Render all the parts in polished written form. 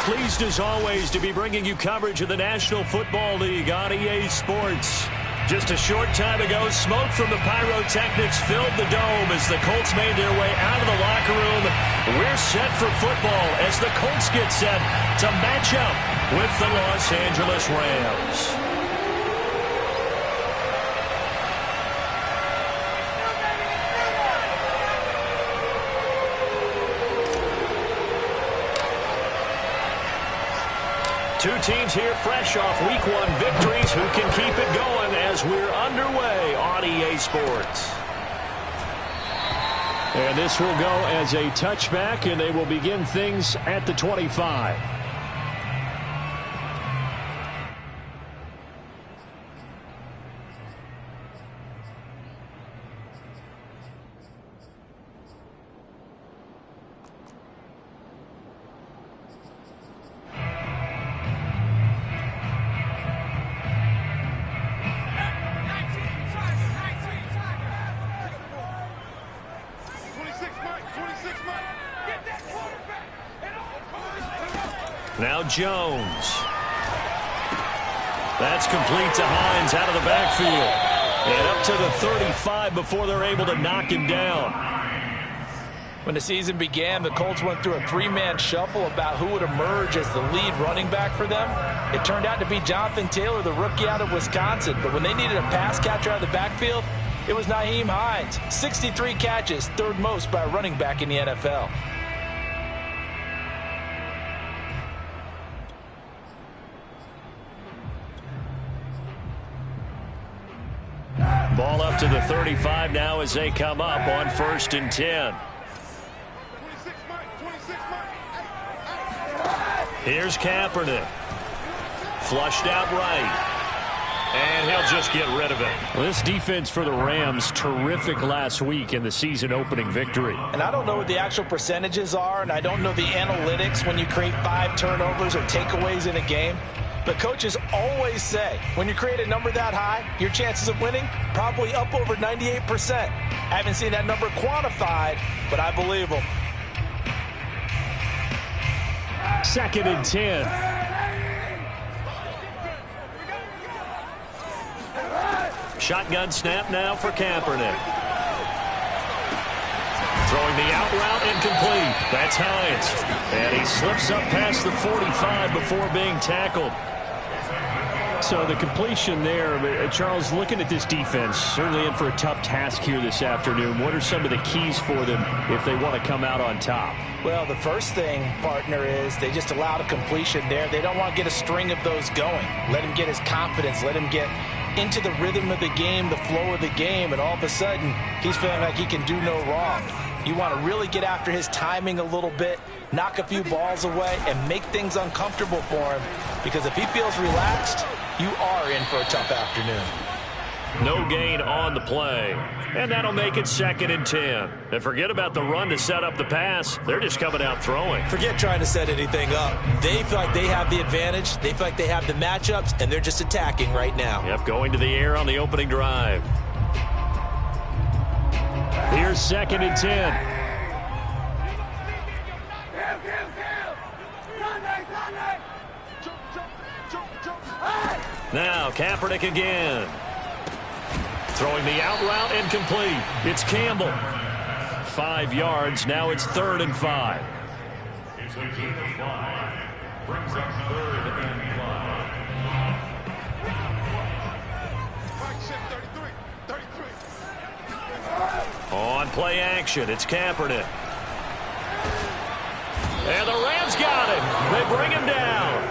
Pleased as always to be bringing you coverage of the National Football League on EA Sports. Just a short time ago, smoke from the pyrotechnics filled the dome as the Colts made their way out of the locker room. We're set for football as the Colts get set to match up with the Los Angeles Rams. Two teams here fresh off Week 1 victories. Who can keep it going as we're underway on EA Sports? And this will go as a touchback, and they will begin things at the 25. Now Jones. That's complete to Hines out of the backfield. And up to the 35 before they're able to knock him down. When the season began, the Colts went through a three-man shuffle about who would emerge as the lead running back for them. It turned out to be Jonathan Taylor, the rookie out of Wisconsin. But when they needed a pass catcher out of the backfield, it was Nyheim Hines. 63 catches, third most by a running back in the NFL. Ball up to the 35 now as they come up on 1st and 10. Here's Kaepernick. Flushed out right. And he'll just get rid of it. Well, this defense for the Rams, terrific last week in the season-opening victory. And I don't know what the actual percentages are, and I don't know the analytics when you create 5 turnovers or takeaways in a game. But coaches always say, when you create a number that high, your chances of winning probably up over 98%. I haven't seen that number quantified, but I believe them. 2nd and 10. Shotgun snap now for Kaepernick. Throwing the out route incomplete. That's Hines. And he slips up past the 45 before being tackled. So the completion there, Charles, looking at this defense, certainly in for a tough task here this afternoon. What are some of the keys for them if they want to come out on top? Well, the first thing, partner, is they just allowed a completion there. They don't want to get a string of those going. Let him get his confidence. Let him get into the rhythm of the game, the flow of the game, and all of a sudden, he's feeling like he can do no wrong. You want to really get after his timing a little bit, knock a few balls away, and make things uncomfortable for him. Because if he feels relaxed, you are in for a tough afternoon. No gain on the play. And that'll make it 2nd and 10. And forget about the run to set up the pass. They're just coming out throwing. Forget trying to set anything up. They feel like they have the advantage. They feel like they have the matchups, and they're just attacking right now. Yep, going to the air on the opening drive. Here's 2nd and 10. Now Kaepernick again. Throwing the out route incomplete. It's Campbell. 5 yards. Now it's 3rd and 5. It's a gain of 5. Brings up 3rd and 5. On play action, it's Kaepernick. And the Rams got him. They bring him down.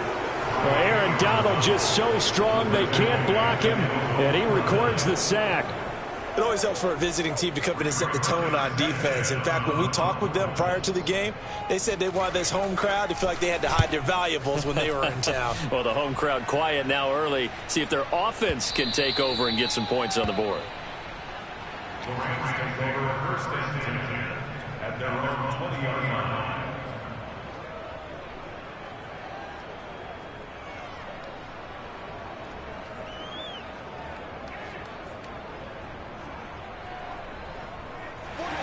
Aaron Donald just so strong they can't block him, and he records the sack. It always helps for a visiting team to come in and set the tone on defense. In fact, when we talked with them prior to the game, they said they wanted this home crowd to feel like they had to hide their valuables when they were in town. Well, the home crowd quiet now early. See if their offense can take over and get some points on the board. The Rams take over 1st and 10 at their own 20-yard line.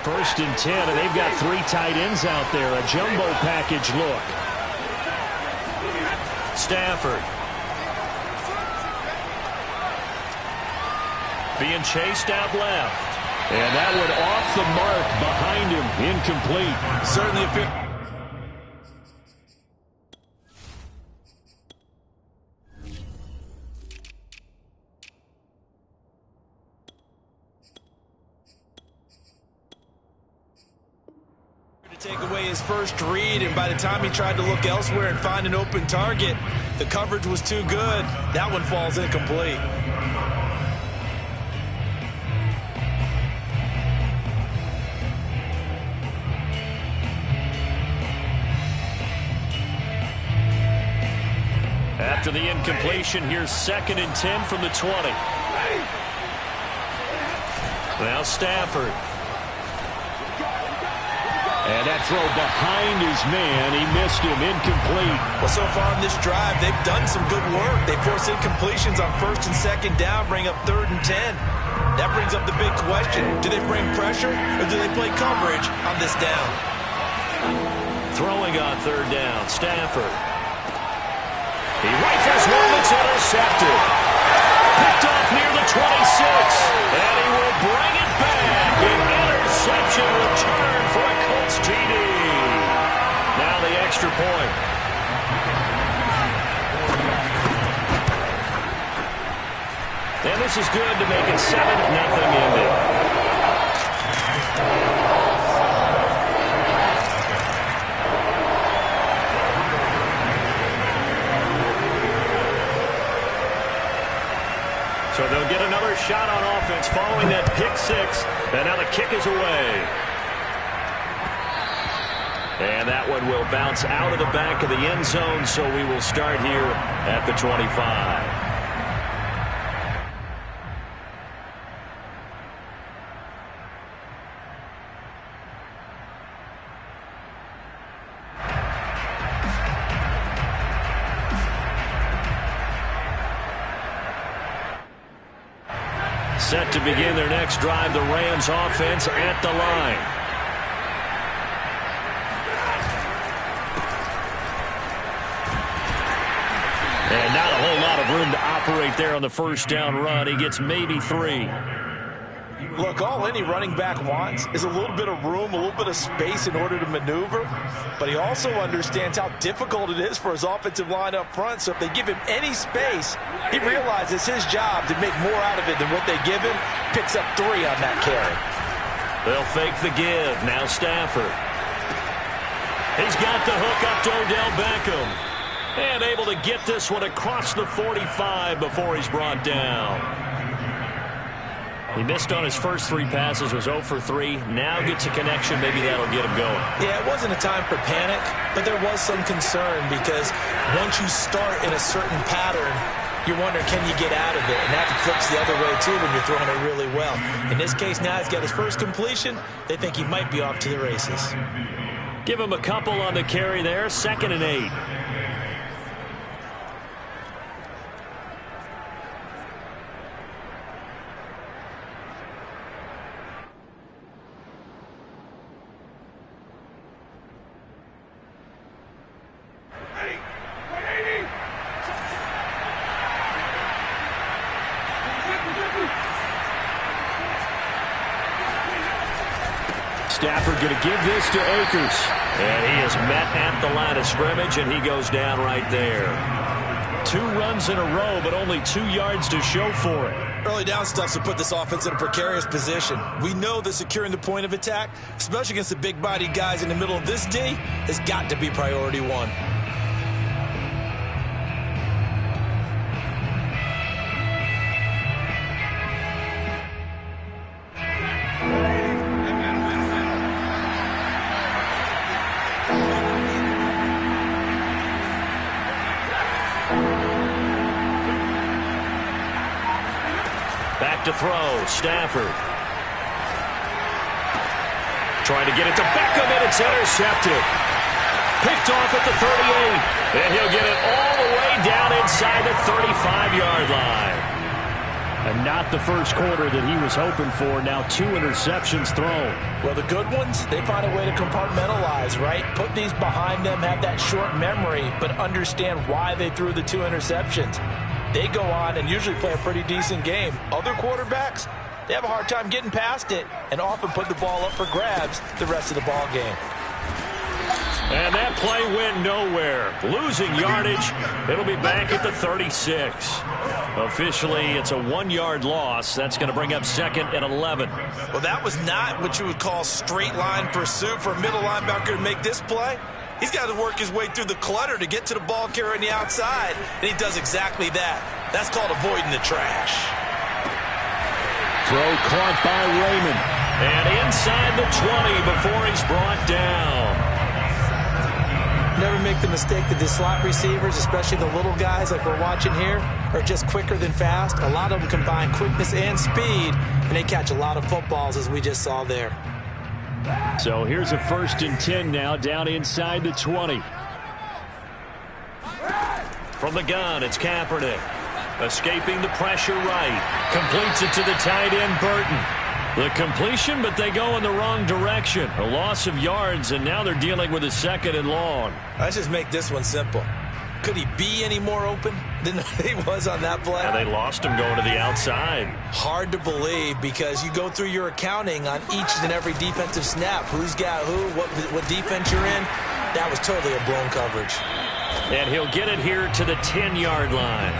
First and 10, and they've got 3 tight ends out there. A jumbo package look. Stafford. Being chased out left. And that one off the mark behind him. Incomplete. Certainly a bit. To take away his first read, and by the time he tried to look elsewhere and find an open target, the coverage was too good. That one falls incomplete. After the incompletion, here's 2nd and 10 from the 20. Now Stafford. And that throw behind his man, he missed him, incomplete. Well, so far in this drive, they've done some good work. They force incompletions on 1st and 2nd down, bring up 3rd and 10. That brings up the big question. Do they bring pressure, or do they play coverage on this down? Throwing on 3rd down, Stafford. He rifles one that's intercepted. Picked off near the 26. And he will bring it back. An interception return for a Colts TD. Now the extra point. And this is good to make it 7-0 ending. So they'll get another shot on offense following that pick 6. And now the kick is away. And that one will bounce out of the back of the end zone, so we will start here at the 25. Set to begin their next drive, the Rams offense at the line. And not a whole lot of room to operate there on the first down run. He gets maybe 3. Look, all any running back wants is a little bit of room, a little bit of space in order to maneuver. But he also understands how difficult it is for his offensive line up front. So if they give him any space, he realizes his job to make more out of it than what they give him. Picks up 3 on that carry. They'll fake the give. Now Stafford. He's got the hook up to Odell Beckham. And able to get this one across the 45 before he's brought down. He missed on his first 3 passes, was 0 for 3. Now gets a connection. Maybe that'll get him going. Yeah, it wasn't a time for panic, but there was some concern because once you start in a certain pattern, you're wondering, can you get out of it? And that flips the other way, too, when you're throwing it really well. In this case, now he's got his first completion. They think he might be off to the races. Give him a couple on the carry there. 2nd and 8. Stafford going to give this to Akers. And he is met at the line of scrimmage, and he goes down right there. 2 runs in a row, but only 2 yards to show for it. Early down stuff to put this offense in a precarious position. We know that securing the point of attack, especially against the big-bodied guys in the middle of this D, has got to be priority 1. Back to throw, Stafford. Trying to get it to Beckham, and it's intercepted. Picked off at the 38. And he'll get it all the way down inside the 35-yard line. And not the first quarter that he was hoping for. Now 2 interceptions thrown. Well, the good ones, they find a way to compartmentalize, right? Put these behind them, have that short memory, but understand why they threw the 2 interceptions. They go on and usually play a pretty decent game. Other quarterbacks, they have a hard time getting past it and often put the ball up for grabs the rest of the ball game. And that play went nowhere. Losing yardage. It'll be back at the 36. Officially, it's a 1-yard loss. That's going to bring up 2nd and 11. Well, that was not what you would call straight line pursuit for a middle linebacker to make this play. He's got to work his way through the clutter to get to the ball carrier on the outside, and he does exactly that. That's called avoiding the trash. Throw caught by Raymond. And inside the 20 before he's brought down. Never make the mistake that the slot receivers, especially the little guys like we're watching here, are just quicker than fast. A lot of them combine quickness and speed, and they catch a lot of footballs, as we just saw there. So here's a 1st and 10 now, down inside the 20. From the gun, it's Kaepernick. Escaping the pressure right. Completes it to the tight end, Burton. The completion, but they go in the wrong direction. A loss of yards, and now they're dealing with a 2nd and long. Let's just make this one simple. Could he be any more open than he was on that play? Yeah, they lost him going to the outside. Hard to believe because you go through your accounting on each and every defensive snap. Who's got who, what defense you're in. That was totally a blown coverage. And he'll get it here to the 10-yard line.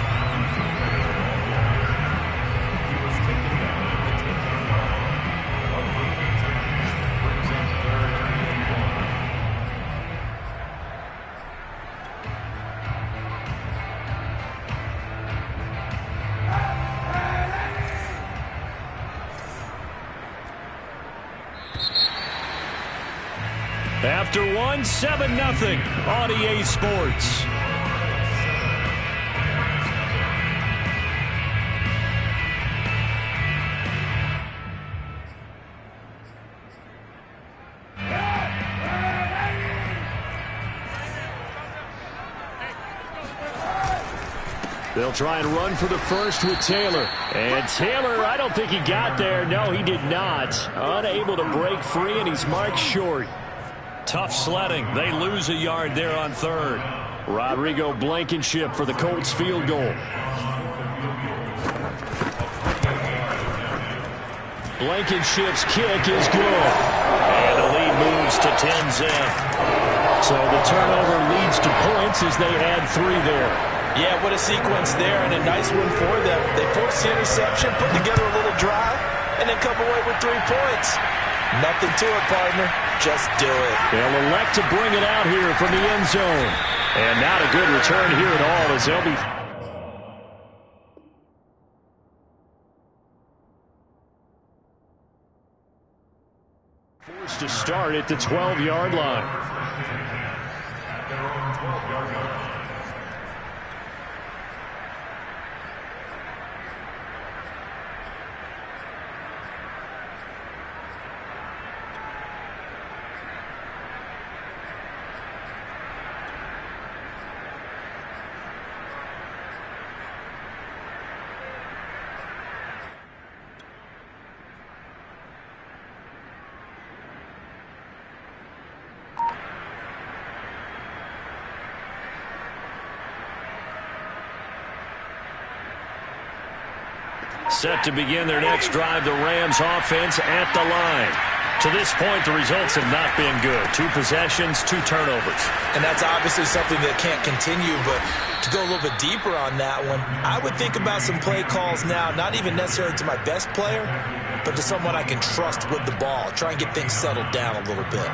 After 1, 7-0 on EA Sports. They'll try and run for the first with Taylor. And Taylor, I don't think he got there. No, he did not. Unable to break free, and he's marked short. Tough sledding. They lose a yard there on 3rd. Rodrigo Blankenship for the Colts field goal. Blankenship's kick is good. And the lead moves to 10-zip. So the turnover leads to points as they add 3 there. Yeah, what a sequence there, and a nice one for them. They force the interception, put together a little drive, and then come away with 3 points. Nothing to it, partner. Just do it. They'll elect to bring it out here from the end zone. And not a good return here at all as they'll be... forced to start at the 12-yard line. At their own 12-yard line. Set to begin their next drive, the Rams offense at the line. To this point, the results have not been good. 2 possessions, 2 turnovers. And that's obviously something that can't continue, but to go a little bit deeper on that one, I would think about some play calls now, not even necessarily to my best player, but to someone I can trust with the ball. Try and get things settled down a little bit.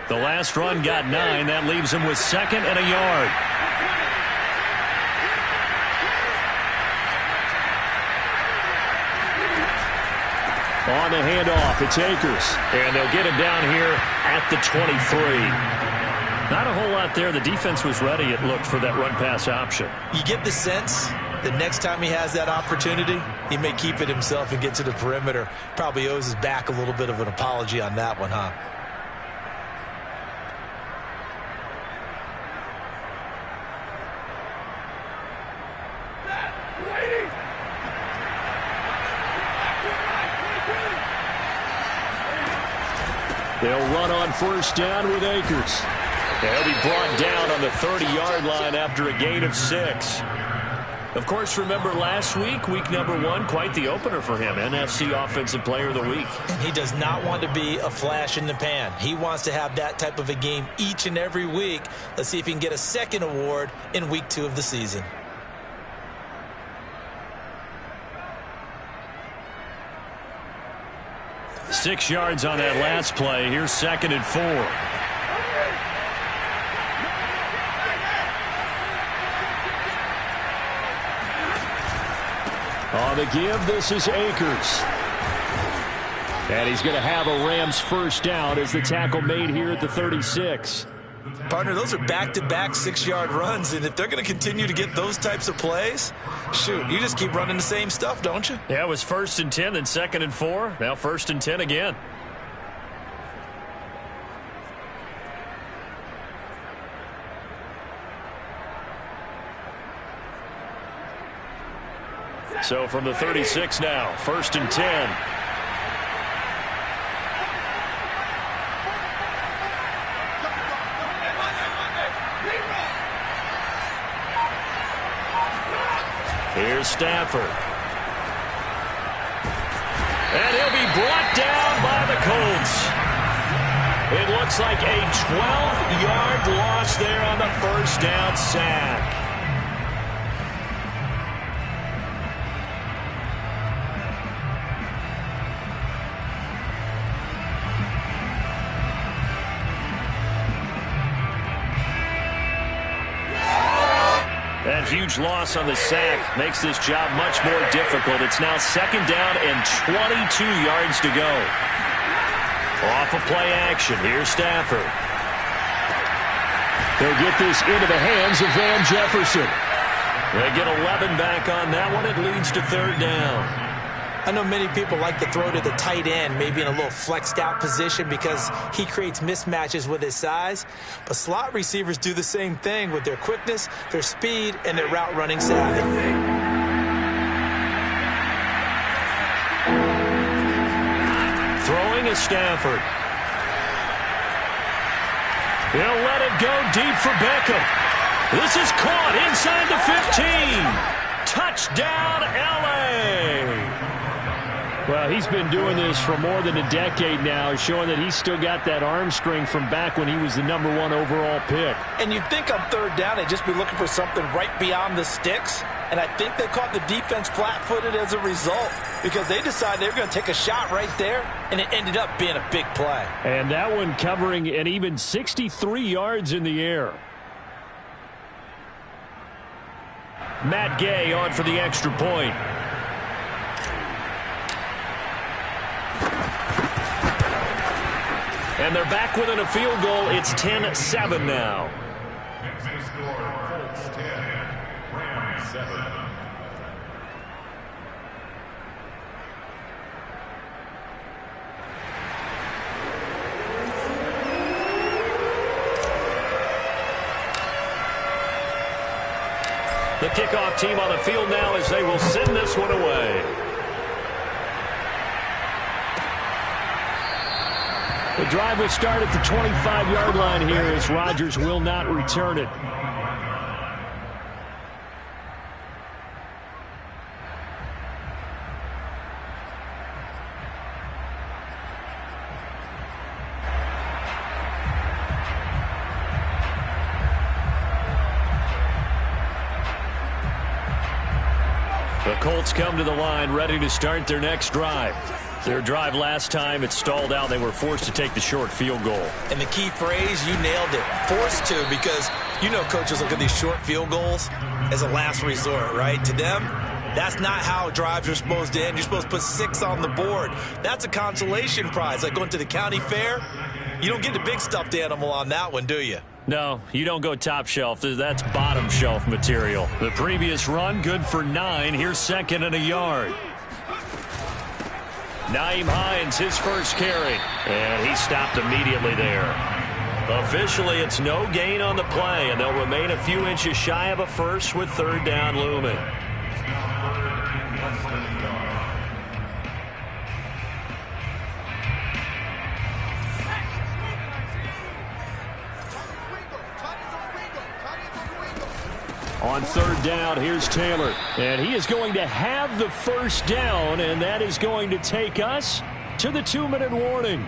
The last run got 9. That leaves him with 2nd and a yard. On the handoff, it's Akers. And they'll get him down here at the 23. Not a whole lot there. The defense was ready, it looked, for that run-pass option. You get the sense that next time he has that opportunity, He may keep it himself and get to the perimeter. Probably owes his back a little bit of an apology on that one, huh? They'll run on first down with Akers. They'll be brought down on the 30-yard line after a gain of 6. Of course, remember last week, week number 1, quite the opener for him. NFC Offensive Player of the Week. He does not want to be a flash in the pan. He wants to have that type of a game each and every week. Let's see if he can get a second award in week 2 of the season. Six yards on that last play. Here's 2nd and 4. On the give, this is Akers. And he's going to have a Rams first down as the tackle made here at the 36. Partner, those are back-to-back 6-yard runs, and if they're going to continue to get those types of plays, shoot, you just keep running the same stuff, don't you? Yeah, it was 1st and 10, then 2nd and 4. Now 1st and 10 again. So from the 36 now, 1st and 10. Here's Stafford. And he'll be brought down by the Colts. It looks like a 12-yard loss there on the first down sack. That huge loss on the sack makes this job much more difficult. It's now 2nd down and 22 yards to go. Off of play action. Here's Stafford. They'll get this into the hands of Van Jefferson. They get 11 back on that one. It leads to 3rd down. I know many people like to throw to the tight end, maybe in a little flexed out position because he creates mismatches with his size. But slot receivers do the same thing with their quickness, their speed, and their route running savvy. Throwing is Stafford. He'll let it go deep for Beckham. This is caught inside the 15. Touchdown, L.A. Well, he's been doing this for more than a decade now, showing that he's still got that arm strength from back when he was the #1 overall pick. And you'd think on 3rd down they'd just be looking for something right beyond the sticks. And I think they caught the defense flat-footed as a result because they decided they were going to take a shot right there, and it ended up being a big play. And that one covering an even 63 yards in the air. Matt Gay on for the extra point. And they're back within a field goal. It's 10-7 now. Next score, Colts 10, Rams 7. The kickoff team on the field now as they will send this one away. The drive will start at the 25-yard line here as Rodgers will not return it. The Colts come to the line ready to start their next drive. Their drive last time, it stalled out. They were forced to take the short field goal. And the key phrase, you nailed it, forced to, because you know coaches look at these short field goals as a last resort, right? To them, that's not how drives are supposed to end. You're supposed to put 6 on the board. That's a consolation prize, like going to the county fair. You don't get the big stuffed animal on that one, do you? No, you don't go top shelf. That's bottom shelf material. The previous run, good for 9. Here's 2nd and a yard. Nyheim Hines, his first carry. And he stopped immediately there. Officially, it's no gain on the play, and they'll remain a few inches shy of a first with third down looming. On third down, here's Taylor. And he is going to have the first down, and that is going to take us to the 2-minute warning.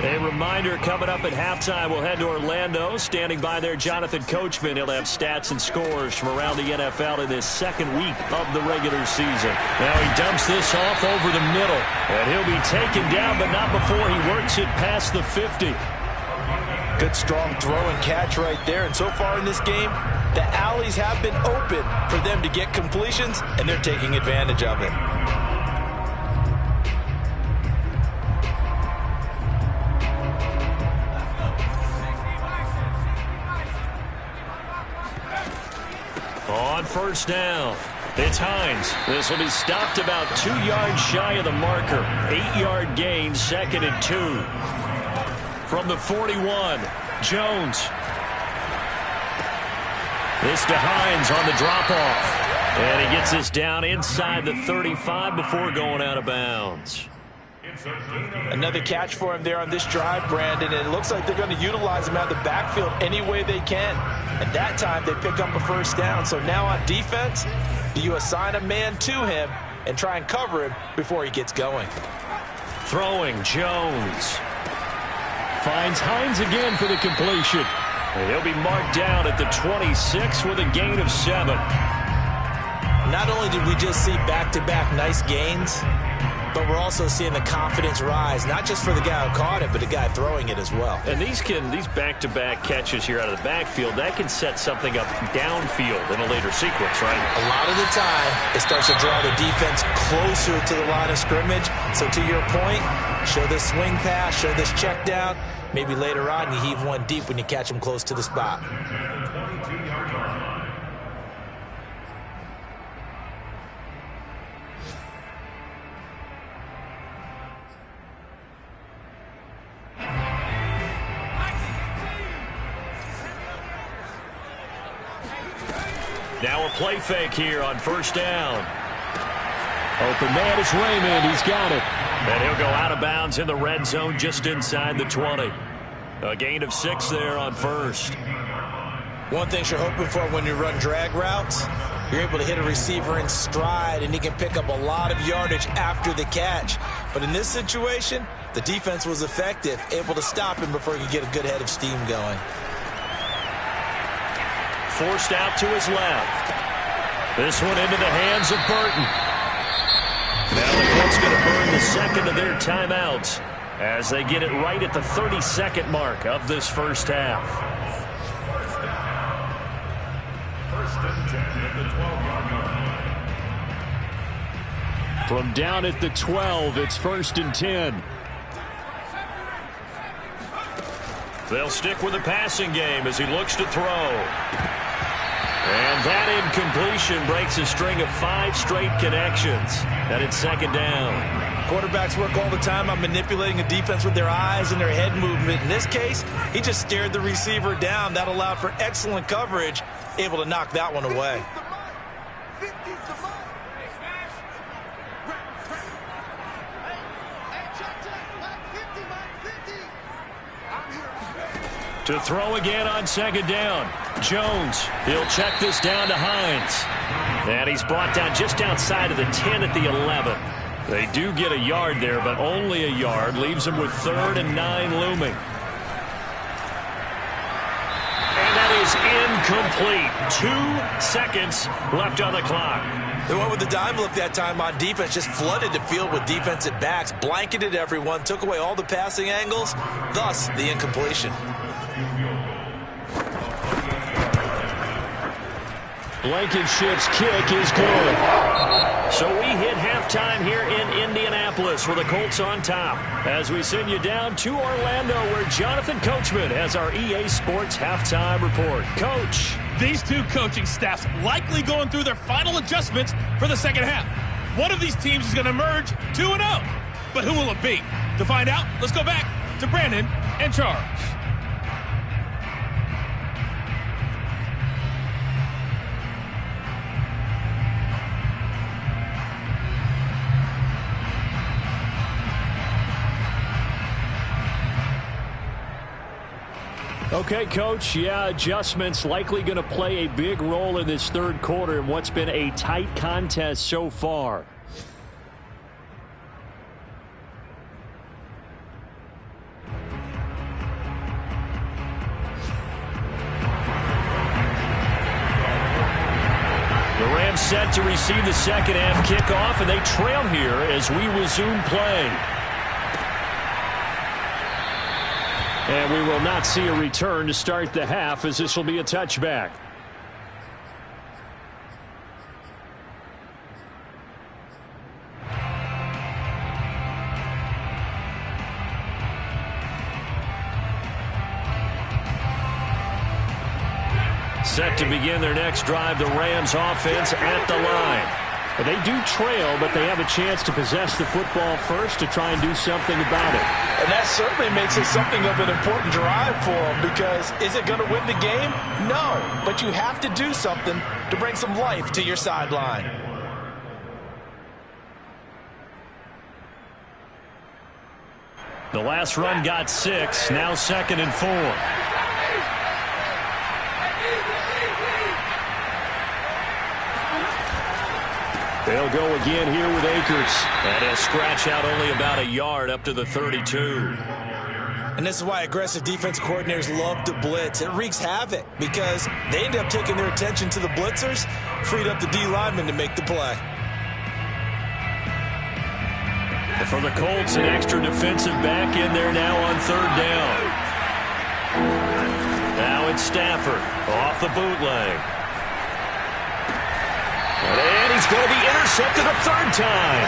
A reminder, coming up at halftime, we'll head to Orlando. Standing by there, Jonathan Coachman. He'll have stats and scores from around the NFL in this second week of the regular season. Now he dumps this off over the middle, and he'll be taken down, but not before he works it past the 50. Good, strong throw and catch right there. And so far in this game, the alleys have been open for them to get completions, and they're taking advantage of it. On first down, it's Hines. This will be stopped about 2 yards shy of the marker. 8-yard gain, 2nd and 2. From the 41, Jones. This to Hines on the drop-off. And he gets this down inside the 35 before going out of bounds. Another catch for him there on this drive, Brandon, and it looks like they're going to utilize him out of the backfield any way they can. And that time they pick up a first down. So now on defense, do you assign a man to him and try and cover him before he gets going? Throwing, Jones. Finds Hines again for the completion. And he'll be marked down at the 26 with a gain of 7. Not only did we just see back-to-back nice gains, but we're also seeing the confidence rise, not just for the guy who caught it, but the guy throwing it as well. And these back-to-back catches here out of the backfield, that can set something up downfield in a later sequence, right? A lot of the time, it starts to draw the defense closer to the line of scrimmage. So to your point, show this swing pass, show this check down. Maybe later on you heave one deep when you catch them close to the spot. Now a play fake here on first down. Open man is Raymond. He's got it. And he'll go out of bounds in the red zone just inside the 20. A gain of 6 there on first. One thing you're hoping for when you run drag routes, you're able to hit a receiver in stride, and he can pick up a lot of yardage after the catch. But in this situation, the defense was effective, able to stop him before he could get a good head of steam going. Forced out to his left. This one into the hands of Burton. Now the Colts going to burn the second of their timeouts as they get it right at the 32nd mark of this first half. First and 10 at the 12-yard line. From down at the 12, it's 1st and 10. They'll stick with the passing game as he looks to throw. And that incompletion breaks a string of 5 straight connections. And it's 2nd down. Quarterbacks work all the time on manipulating a defense with their eyes and their head movement. In this case, he just stared the receiver down. That allowed for excellent coverage, able to knock that one away. To throw again on 2nd down. Jones, he'll check this down to Hines. And he's brought down just outside of the 10 at the 11. They do get a yard there, but only a yard. Leaves them with 3rd and 9 looming. And that is incomplete. 2 seconds left on the clock. They went with the dime look that time on defense, just flooded the field with defensive backs, blanketed everyone, took away all the passing angles, thus the incompletion. Blankenship's kick is good. So we hit halftime here in Indianapolis with the Colts on top as we send you down to Orlando where Jonathan Coachman has our EA Sports halftime report. Coach. These two coaching staffs likely going through their final adjustments for the second half. One of these teams is going to emerge 2-0. But who will it be? To find out, let's go back to Brandon and Charles. Okay, Coach. Yeah, adjustments likely going to play a big role in this third quarter in what's been a tight contest so far. The Rams set to receive the second half kickoff, and they trail here as we resume play. And we will not see a return to start the half as this will be a touchback. Set to begin their next drive, the Rams offense at the line. They do trail, but they have a chance to possess the football first to try and do something about it. And that certainly makes it something of an important drive for them because is it going to win the game? No, but you have to do something to bring some life to your sideline. The last run got 6, now 2nd and 4. They'll go again here with Akers. And he'll scratch out only about a yard up to the 32. And this is why aggressive defense coordinators love to blitz. It wreaks havoc because they end up taking their attention to the blitzers, freed up the D lineman to make the play. For the Colts, an extra defensive back in there now on 3rd down. Now it's Stafford off the bootleg. And he's going to be intercepted a 3rd time.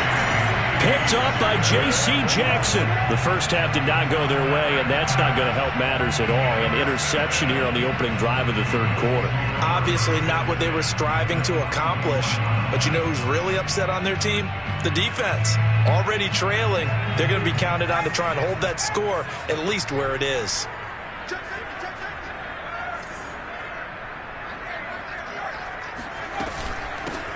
Picked up by J.C. Jackson. The first half did not go their way, and that's not going to help matters at all. An interception here on the opening drive of the 3rd quarter. Obviously not what they were striving to accomplish. But you know who's really upset on their team? The defense. Already trailing. They're going to be counted on to try and hold that score at least where it is.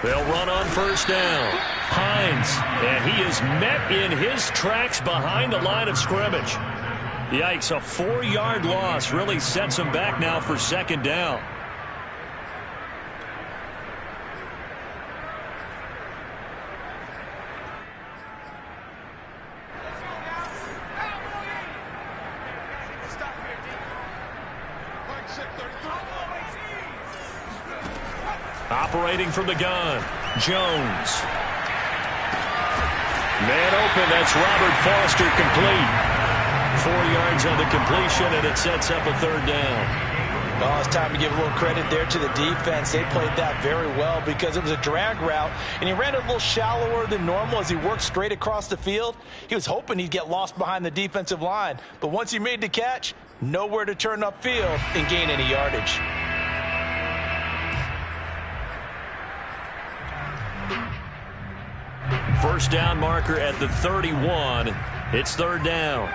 They'll run on 1st down. Hines, and he is met in his tracks behind the line of scrimmage. Yikes, a 4-yard loss really sets him back now for 2nd down. Operating from the gun, Jones. Man open, that's Robert Foster complete. 4 yards on the completion, and it sets up a 3rd down. Oh, it's time to give a little credit there to the defense. They played that very well because it was a drag route, and he ran it a little shallower than normal as he worked straight across the field. He was hoping he'd get lost behind the defensive line, but once he made the catch, nowhere to turn upfield and gain any yardage. First down marker at the 31. It's 3rd down.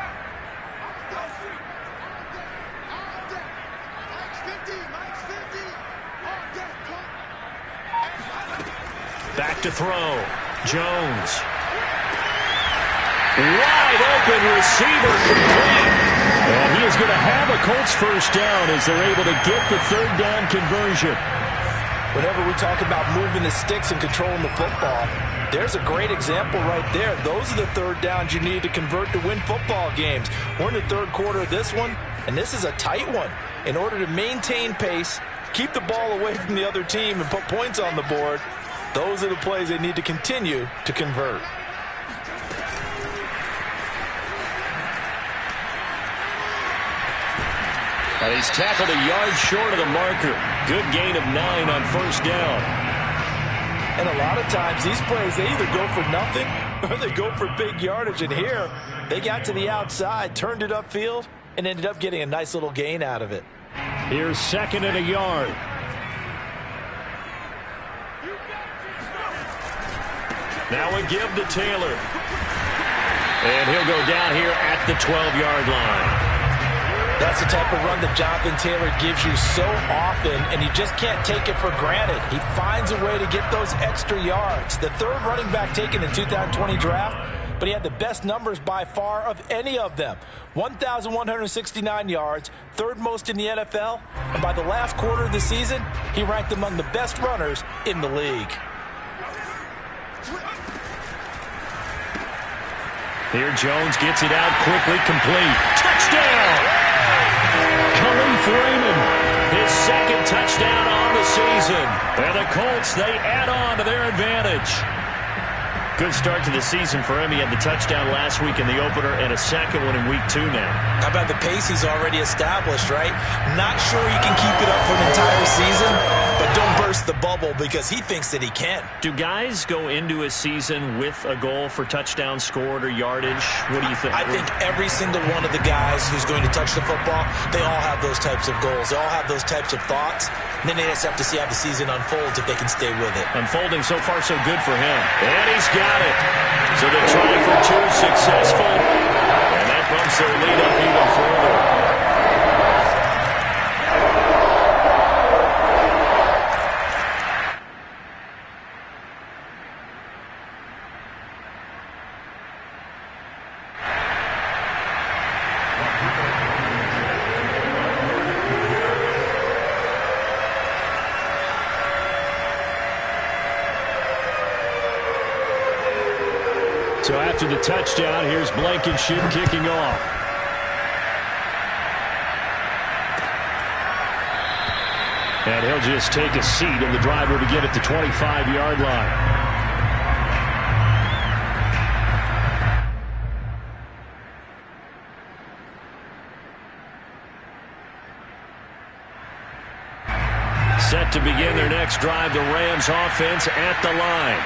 Back to throw. Jones. Wide open receiver complete. And he is going to have a Colts first down as they're able to get the 3rd down conversion. Whenever we talk about moving the sticks and controlling the football, there's a great example right there. Those are the 3rd downs you need to convert to win football games. We're in the 3rd quarter of this one, and this is a tight one. In order to maintain pace, keep the ball away from the other team, and put points on the board, those are the plays they need to continue to convert. And he's tackled a yard short of the marker. Good gain of 9 on 1st down. And a lot of times these plays, they either go for nothing or they go for big yardage. And here, they got to the outside, turned it upfield, and ended up getting a nice little gain out of it. Here's 2nd and a yard. Now a give to Taylor. And he'll go down here at the 12-yard line. That's the type of run that Jonathan Taylor gives you so often, and you just can't take it for granted. He finds a way to get those extra yards. The 3rd running back taken in the 2020 draft, but he had the best numbers by far of any of them. 1,169 yards, 3rd most in the NFL, and by the last quarter of the season, he ranked among the best runners in the league. Here Jones gets it out quickly, complete. Touchdown! Khalif Raymond, his 2nd touchdown on the season. And the Colts, they add on to their advantage. Good start to the season for him. He had the touchdown last week in the opener and a 2nd one in week 2 now. How about the pace he's already established, right? Not sure he can keep it up for an entire season, but don't burst the bubble because he thinks that he can. Do guys go into a season with a goal for touchdown scored or yardage? What do you think? I think every single one of the guys who's going to touch the football, they all have those types of goals. They all have those types of thoughts. And then they just have to see how the season unfolds if they can stay with it. Unfolding so far so good for him. And he's got it. So the try for 2 successful. And that bumps their lead up even further. So after the touchdown, here's Blankenship kicking off. And he'll just take a seat, and the driver to get at the 25-yard line. Set to begin their next drive, the Rams offense at the line.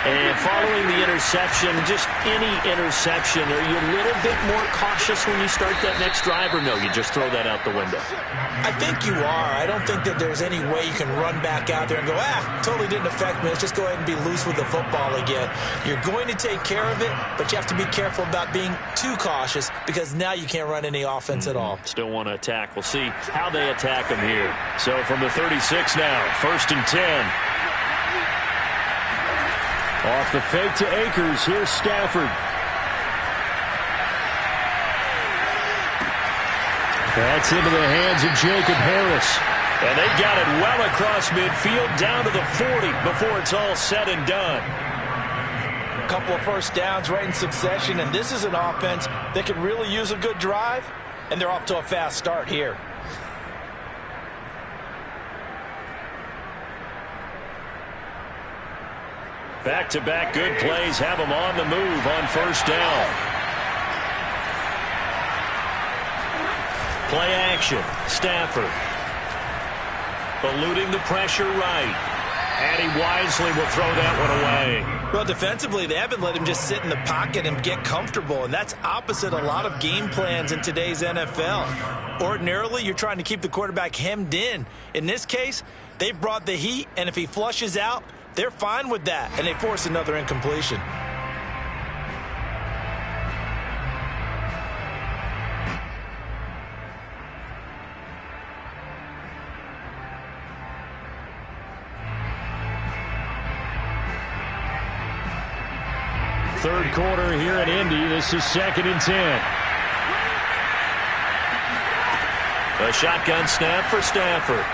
And following the interception, just any interception, are you a little bit more cautious when you start that next drive, or no, you just throw that out the window? I think you are. I don't think that there's any way you can run back out there and go, totally didn't affect me. Let's just go ahead and be loose with the football again. You're going to take care of it, but you have to be careful about being too cautious because now you can't run any offense at all. Still want to attack. We'll see how they attack them here. So from the 36 now, 1st and 10. Off the fake to Akers. Here's Stafford. That's into the hands of Jacob Harris. And they got it well across midfield down to the 40 before it's all said and done. A couple of first downs right in succession, and this is an offense that could really use a good drive, and they're off to a fast start here. Back-to-back good plays have them on the move on 1st down. Play action. Stafford. Eluding the pressure right. And he wisely will throw that one away. Well, defensively, they haven't let him just sit in the pocket and get comfortable, and that's opposite a lot of game plans in today's NFL. Ordinarily, you're trying to keep the quarterback hemmed in. In this case, they brought the heat, and if he flushes out, they're fine with that, and they force another incompletion. Third quarter here at Indy. This is 2nd and 10. A shotgun snap for Stafford.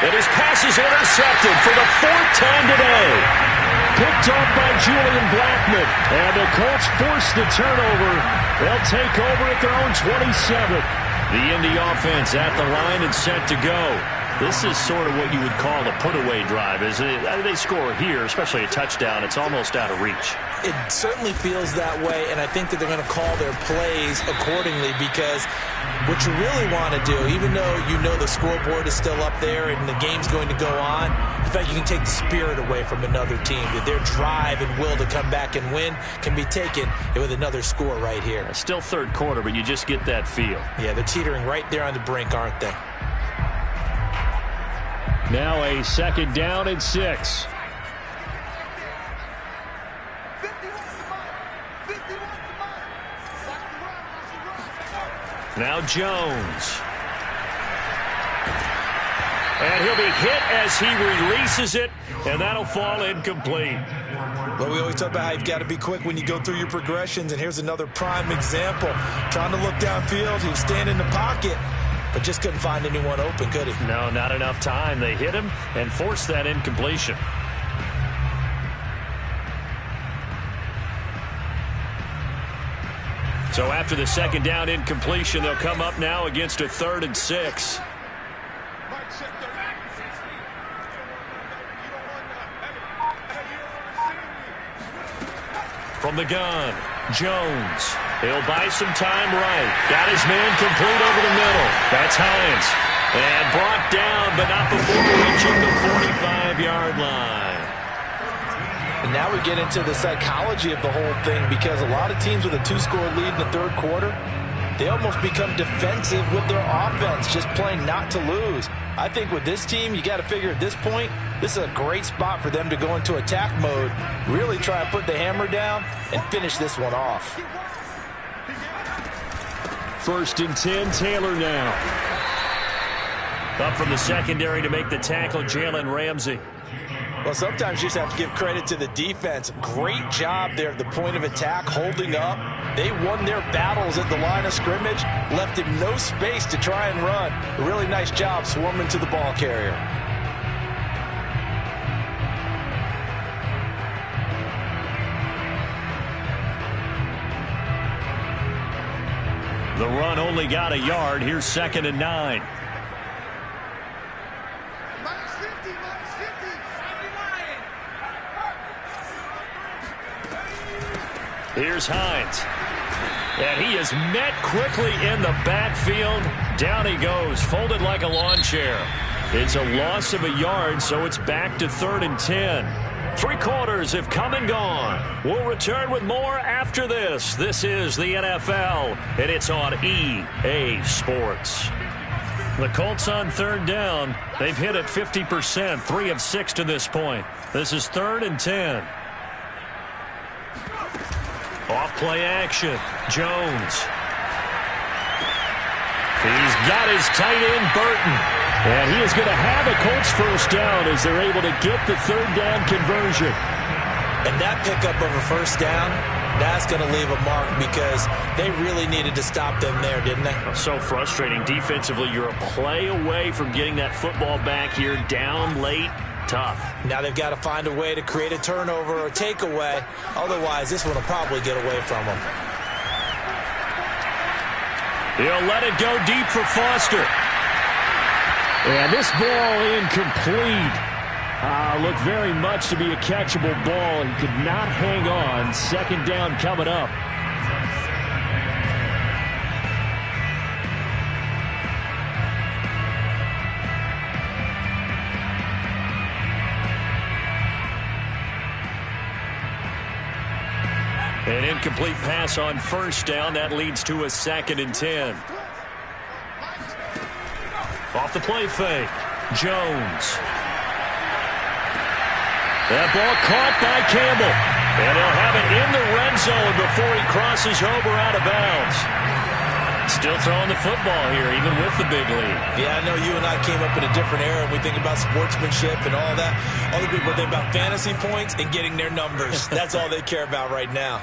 And his pass is intercepted for the 4th time today. Picked up by Julian Blackmon. And the Colts force the turnover. They'll take over at their own 27. The Indy offense at the line and set to go. This is sort of what you would call a put-away drive, isn't it? They score here, especially a touchdown. It's almost out of reach. It certainly feels that way, and I think that they're going to call their plays accordingly because what you really want to do, even though you know the scoreboard is still up there and the game's going to go on, the fact you can take the spirit away from another team, that their drive and will to come back and win can be taken with another score right here. It's still third quarter, but you just get that feel. Yeah, they're teetering right there on the brink, aren't they? Now a 2nd down and 6. Now Jones. And he'll be hit as he releases it, and that'll fall incomplete. Well, we always talk about how you've got to be quick when you go through your progressions, and here's another prime example. Trying to look downfield, he was standing in the pocket, but just couldn't find anyone open, could he? No, not enough time. They hit him and forced that incompletion. So after the 2nd down incompletion, they'll come up now against a 3rd and 6. From the gun, Jones. He'll buy some time right. Got his man complete over the middle. That's Hines. And brought down, but not before reaching the 45-yard line. And now we get into the psychology of the whole thing, because a lot of teams with a 2-score lead in the third quarter, they almost become defensive with their offense, just playing not to lose. I think with this team, you got to figure at this point, this is a great spot for them to go into attack mode, really try to put the hammer down and finish this one off. 1st and 10, Taylor now. Up from the secondary to make the tackle, Jalen Ramsey. Well, sometimes you just have to give credit to the defense. Great job there at the point of attack, holding up. They won their battles at the line of scrimmage, left him no space to try and run. A really nice job swarming to the ball carrier. The run only got a yard. Here's 2nd and 9. Here's Hines. And he is met quickly in the backfield. Down he goes, folded like a lawn chair. It's a loss of a yard, so it's back to 3rd and 10. 3 quarters have come and gone. We'll return with more after this. This is the NFL, and it's on EA Sports. The Colts on 3rd down. They've hit it 50%, 3 of 6 to this point. This is 3rd and 10. Off play action. Jones. He's got his tight end, Burton. And he is going to have a Colts 1st down as they're able to get the 3rd down conversion. And that pickup of a 1st down, that's going to leave a mark, because they really needed to stop them there, didn't they? So frustrating. Defensively, you're a play away from getting that football back here, down late. Tough. Now they've got to find a way to create a turnover or takeaway. Otherwise, this one will probably get away from them. He'll let it go deep for Foster. And this ball incomplete. Looked very much to be a catchable ball. He could not hang on. 2nd down coming up. An incomplete pass on 1st down. That leads to a 2nd and 10. Off the play fake. Jones. That ball caught by Campbell. And he'll have it in the red zone before he crosses over out of bounds. Still throwing the football here, even with the big lead. Yeah, I know you and I came up in a different era, and we think about sportsmanship and all that. Other people think about fantasy points and getting their numbers. That's all they care about right now.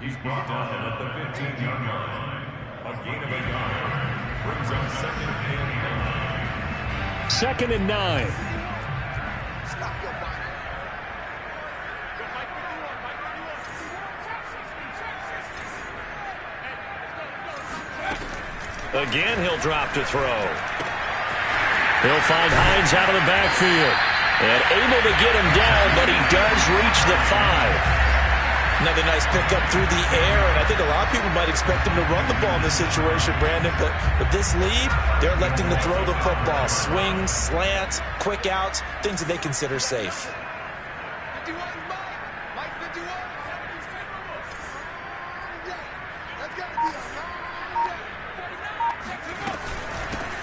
He's brought down at the 15-yard line. A gain of a yard brings up 2nd and 9. 2nd and 9. Again, he'll drop to throw. He'll find Hines out of the backfield. And able to get him down, but he does reach the 5. Another nice pickup through the air, and I think a lot of people might expect him to run the ball in this situation, Brandon, but with this lead, they're electing to throw the football. Swings, slants, quick outs, things that they consider safe.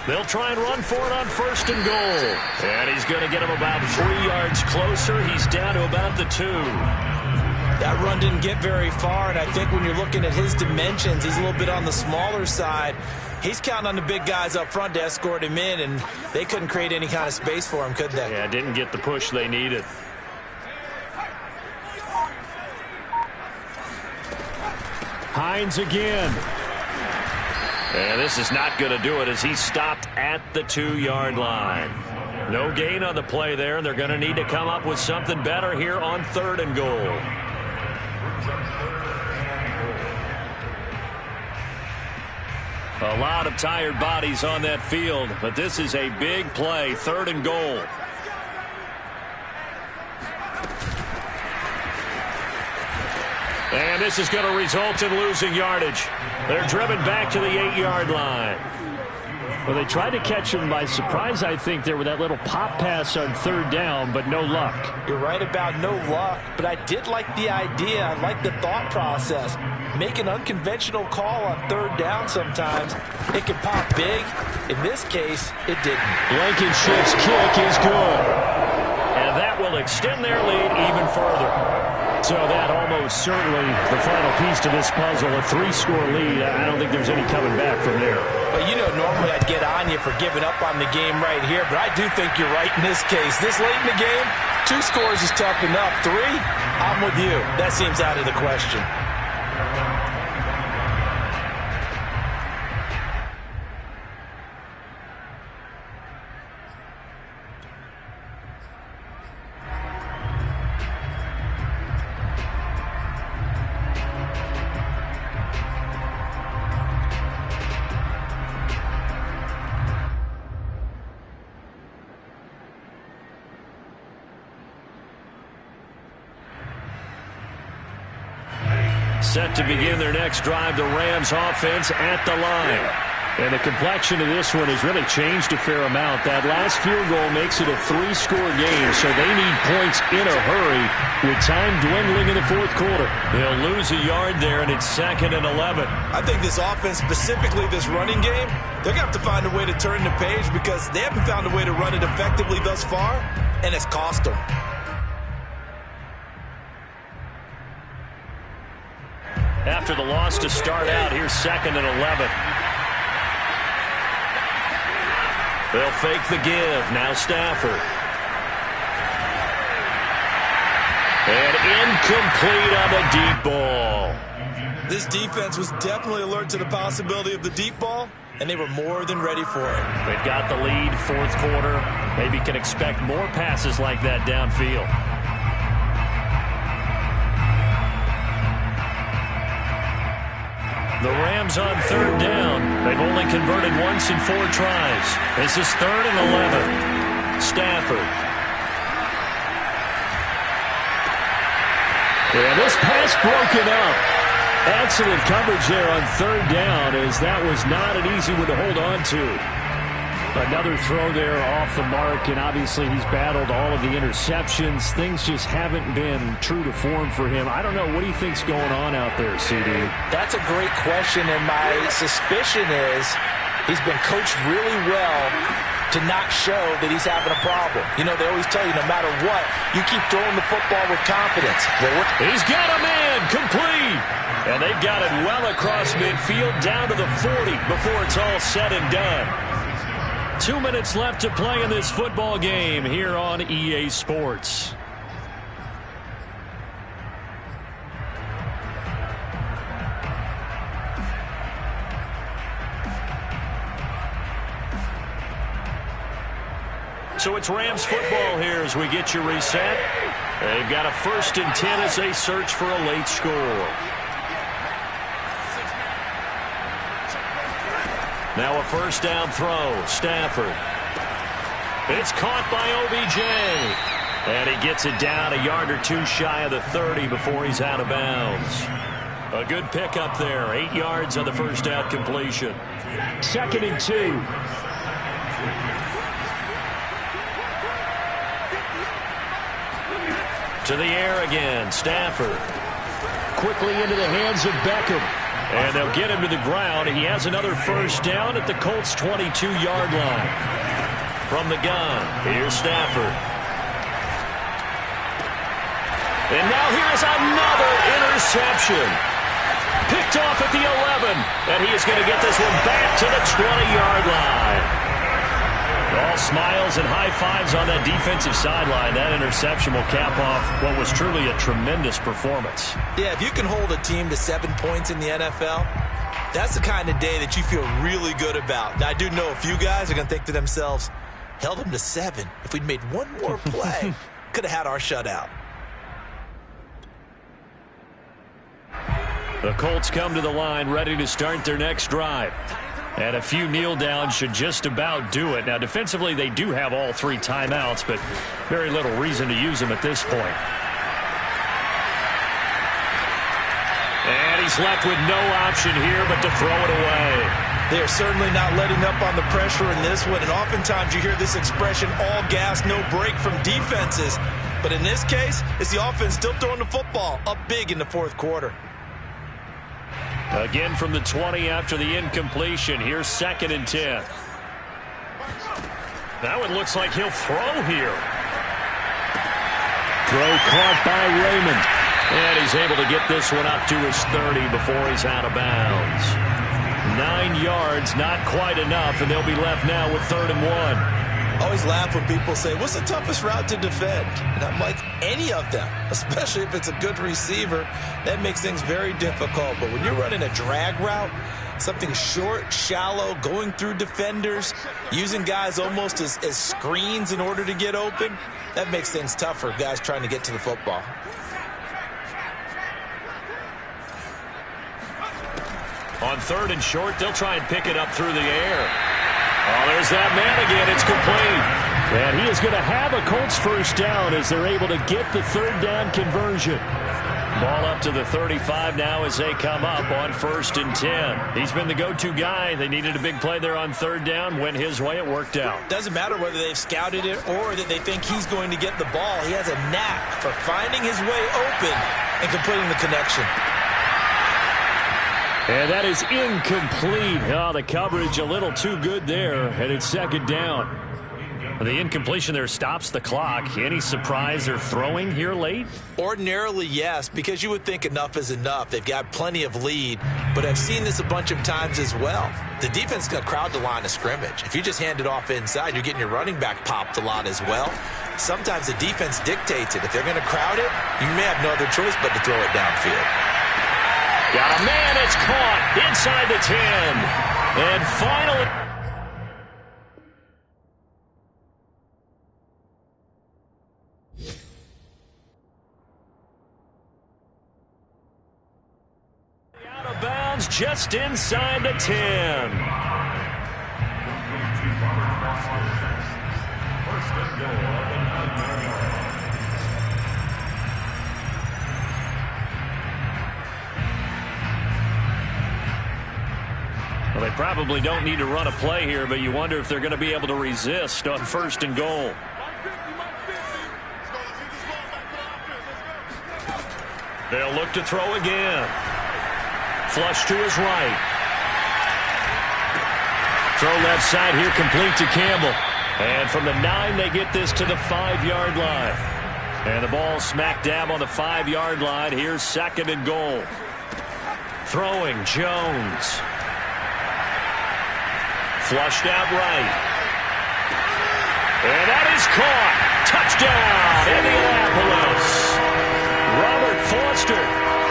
They'll try and run for it on 1st and goal. And he's going to get him about 3 yards closer. He's down to about the 2. That run didn't get very far, and I think when you're looking at his dimensions, he's a little bit on the smaller side. He's counting on the big guys up front to escort him in, and they couldn't create any kind of space for him, could they? Yeah, didn't get the push they needed. Hines again. And this is not going to do it as he's stopped at the 2-yard line. No gain on the play there, and they're going to need to come up with something better here on 3rd and goal. A lot of tired bodies on that field, but this is a big play, 3rd and goal. And this is going to result in losing yardage. They're driven back to the 8-yard line. Well, they tried to catch him by surprise, I think, there with that little pop pass on 3rd down, but no luck. You're right about no luck, but I did like the idea. I like the thought process. Make an unconventional call on 3rd down sometimes. It can pop big. In this case, it didn't. Blankenship's kick is good. And that will extend their lead even further. So that almost certainly the final piece to this puzzle, a 3-score lead. I don't think there's any coming back from there. Well, you know, normally I'd get on you for giving up on the game right here, but I do think you're right in this case. This late in the game, 2 scores is tough enough. 3, I'm with you. That seems out of the question. Set to begin their next drive, the Rams offense at the line. And the complexion of this one has really changed a fair amount. That last field goal makes it a 3-score game, so they need points in a hurry with time dwindling in the 4th quarter. They'll lose a yard there, and it's 2nd and 11. I think this offense, specifically this running game, they're going to have to find a way to turn the page because they haven't found a way to run it effectively thus far, and it's cost them. After the loss to start out, here's 2nd and 11. They'll fake the give. Now Stafford. And incomplete on the deep ball. This defense was definitely alert to the possibility of the deep ball, and they were more than ready for it. They've got the lead, 4th quarter. Maybe can expect more passes like that downfield. The Rams on 3rd down. They've only converted once in 4 tries. This is 3rd and 11. Stafford. Yeah, this pass broken up. Excellent coverage there on 3rd down, as that was not an easy one to hold on to. Another throw there off the mark, and obviously he's battled all of the interceptions. Things just haven't been true to form for him. I don't know. What do you think's going on out there, CD? That's a great question, and my suspicion is he's been coached really well to not show that he's having a problem. You know, they always tell you no matter what, you keep throwing the football with confidence. Well, he's got a man complete. And they've got it well across midfield down to the 40 before it's all said and done. 2 minutes left to play in this football game here on EA Sports. So it's Rams football here as we get you reset. They've got a 1st and 10 as they search for a late score. Now a 1st down throw. Stafford. It's caught by OBJ. And he gets it down a yard or two shy of the 30 before he's out of bounds. A good pickup there. 8 yards on the first down completion. 2nd and 2. To the air again. Stafford. Quickly into the hands of Beckham. And they'll get him to the ground. He has another first down at the Colts' 22-yard line. From the gun, here's Stafford. And now here's another interception. Picked off at the 11. And he is going to get this one back to the 20-yard line. All smiles and high fives on that defensive sideline. That interception will cap off what was truly a tremendous performance. Yeah, if you can hold a team to 7 points in the NFL, that's the kind of day that you feel really good about. Now, I do know a few guys are going to think to themselves, held them to 7. If we'd made one more play, could have had our shutout. The Colts come to the line ready to start their next drive. And a few kneel downs should just about do it. Now, defensively, they do have all 3 timeouts, but very little reason to use them at this point. And he's left with no option here but to throw it away. They are certainly not letting up on the pressure in this one, and oftentimes you hear this expression, all gas, no break from defenses. But in this case, it's the offense still throwing the football up big in the 4th quarter. Again from the 20 after the incompletion. Here's 2nd and 10. That one looks like he'll throw here. Throw caught by Raymond. And he's able to get this one up to his 30 before he's out of bounds. 9 yards, not quite enough, and they'll be left now with 3rd and 1. Always laugh when people say, what's the toughest route to defend? And I'm like, any of them, especially if it's a good receiver. That makes things very difficult. But when you're running a drag route, something short, shallow, going through defenders, using guys almost as screens in order to get open, that makes things tough for guys trying to get to the football. On 3rd and short, they'll try and pick it up through the air. Oh, there's that man again. It's complete. And he is going to have a Colts first down as they're able to get the 3rd down conversion. Ball up to the 35 now as they come up on 1st and 10. He's been the go-to guy. They needed a big play there on 3rd down. Went his way. It worked out. Doesn't matter whether they've scouted it or that they think he's going to get the ball. He has a knack for finding his way open and completing the connection. And that is incomplete. Oh, the coverage a little too good there, and it's 2nd down. The incompletion there stops the clock. Any surprise they're throwing here late? Ordinarily, yes, because you would think enough is enough. They've got plenty of lead, but I've seen this a bunch of times as well. The defense is going to crowd the line of scrimmage. If you just hand it off inside, you're getting your running back popped a lot as well. Sometimes the defense dictates it. If they're going to crowd it, you may have no other choice but to throw it downfield. Got a man, it's caught inside the 10. And finally, out of bounds just inside the 10. First and goal on the 9-yard line. Well, they probably don't need to run a play here, but you wonder if they're going to be able to resist on 1st and goal. They'll look to throw again. Flush to his right. Throw left side here, complete to Campbell. And from the 9, they get this to the 5-yard line. And the ball smack dab on the 5-yard line. Here's 2nd and goal. Throwing, Jones. Flushed out right. And that is caught. Touchdown, Indianapolis. Robert Foster,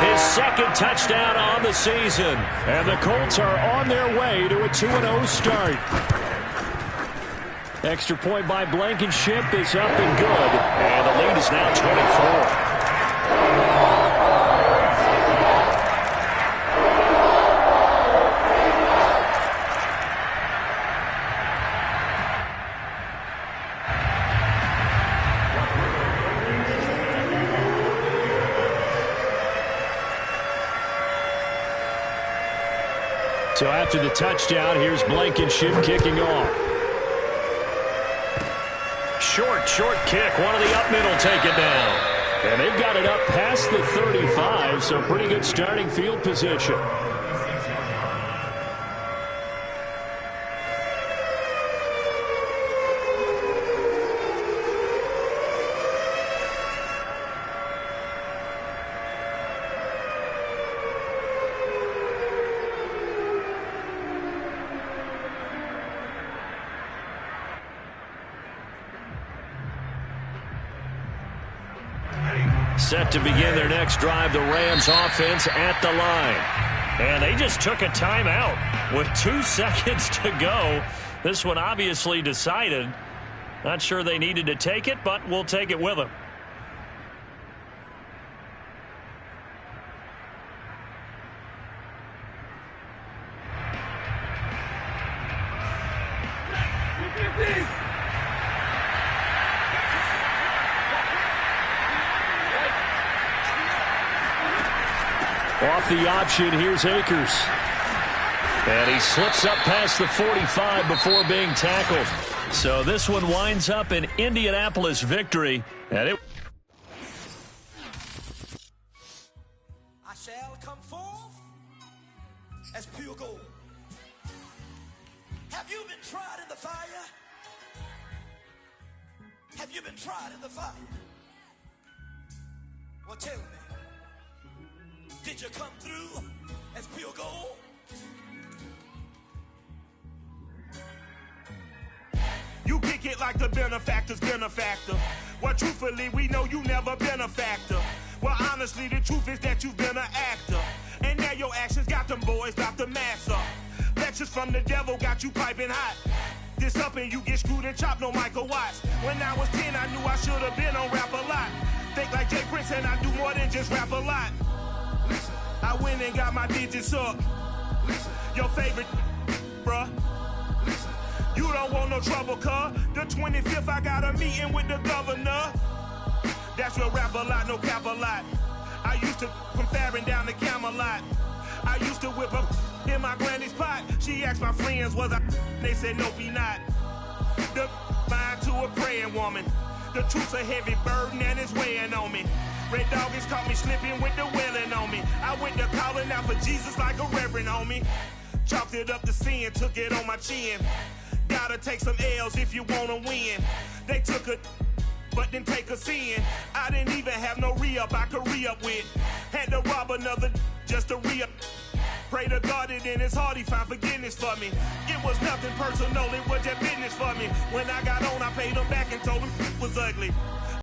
his 2nd touchdown on the season. And the Colts are on their way to a 2-0 start. Extra point by Blankenship is up and good. And the lead is now 24. So after the touchdown, here's Blankenship kicking off. Short kick. One of the up middle take it down. And they've got it up past the 35, so pretty good starting field position. Set to begin their next drive, the Rams offense at the line. And they just took a timeout with 2 seconds to go. This one obviously decided. Not sure they needed to take it, but we'll take it with them. Off the option, here's Akers. And he slips up past the 45 before being tackled. So this one winds up an Indianapolis victory. And it I shall come forth as pure gold. Have you been tried in the fire? Have you been tried in the fire? Well, tell me. Did you come through as pure gold? You kick it like the benefactor's benefactor. Well, truthfully, we know you never been a factor. Well, honestly, the truth is that you've been an actor. And now your actions got them boys about to mass up. Lectures from the devil got you piping hot. This up and you get screwed and chopped, no Michael Watts. When I was 10, I knew I should have been on Rap a Lot. Think like Jay Prince and I do more than just rap a lot. I went and got my digits up. Your favorite, bruh. You don't want no trouble, cuz. The 25th, I got a meeting with the governor. That's real rap a lot, no cap a lot. I used to from Farron down to Camelot. I used to whip up in my granny's pot. She asked my friends, was I? They said, nope, he not. The mind to a praying woman. The truth's a heavy burden and it's weighing on me. Red Dog has caught me slipping with the wailing on me. I went to calling out for Jesus like a reverend on me. Chalked it up to sin, took it on my chin. Gotta take some L's if you wanna win. They took a but didn't take a sin. I didn't even have no re-up I could re-up with. Had to rob another just to re-up. Pray to God that in his heart he found forgiveness for me. It was nothing personal, it was just business for me. When I got on, I paid him back and told him it was ugly.